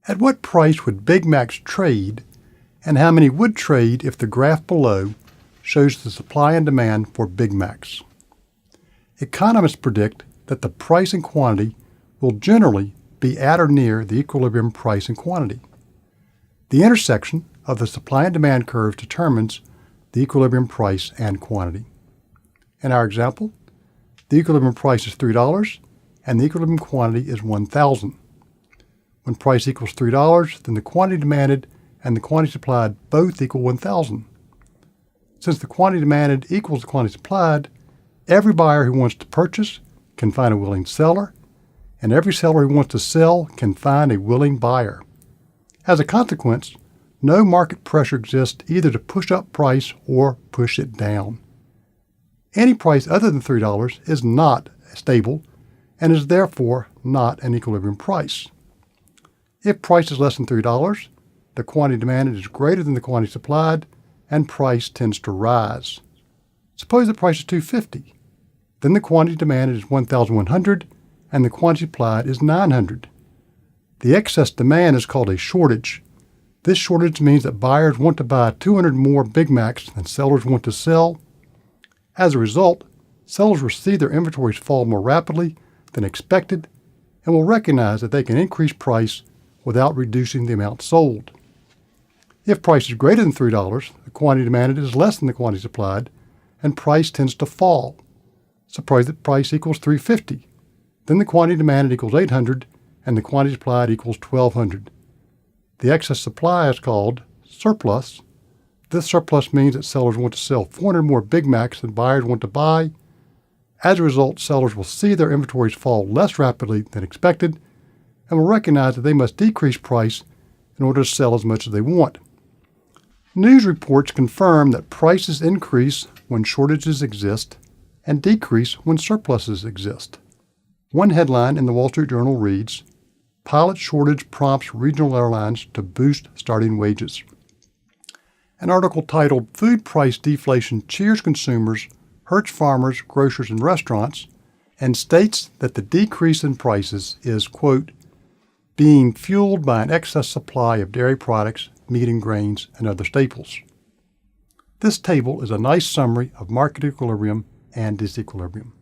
At what price would Big Macs trade, and how many would trade if the graph below shows the supply and demand for Big Macs? Economists predict that the price and quantity will generally be at or near the equilibrium price and quantity. The intersection of the supply and demand curves determines the equilibrium price and quantity. In our example, the equilibrium price is $3 and the equilibrium quantity is 1,000. When price equals $3, then the quantity demanded and the quantity supplied both equal 1,000. Since the quantity demanded equals the quantity supplied, every buyer who wants to purchase can find a willing seller, and every seller who wants to sell can find a willing buyer. As a consequence, no market pressure exists either to push up price or push it down. Any price other than $3 is not stable and is therefore not an equilibrium price. If price is less than $3, the quantity demanded is greater than the quantity supplied and price tends to rise. Suppose the price is $2.50. Then the quantity demanded is 1,100 and the quantity supplied is 900. The excess demand is called a shortage. This shortage means that buyers want to buy 200 more Big Macs than sellers want to sell. As a result, sellers will see their inventories fall more rapidly than expected and will recognize that they can increase price without reducing the amount sold. If price is greater than $3, the quantity demanded is less than the quantity supplied, and price tends to fall. Suppose that price equals $3.50. Then the quantity demanded equals 800, and the quantity supplied equals 1,200. The excess supply is called surplus. This surplus means that sellers want to sell 400 more Big Macs than buyers want to buy. As a result, sellers will see their inventories fall less rapidly than expected and will recognize that they must decrease price in order to sell as much as they want. News reports confirm that prices increase when shortages exist and decrease when surpluses exist. One headline in the Wall Street Journal reads, "Pilot shortage prompts regional airlines to boost starting wages." An article titled "Food Price Deflation Cheers Consumers, Hurts Farmers, Grocers, and Restaurants," and states that the decrease in prices is, quote, being fueled by an excess supply of dairy products, meat and grains, and other staples. This table is a nice summary of market equilibrium and disequilibrium.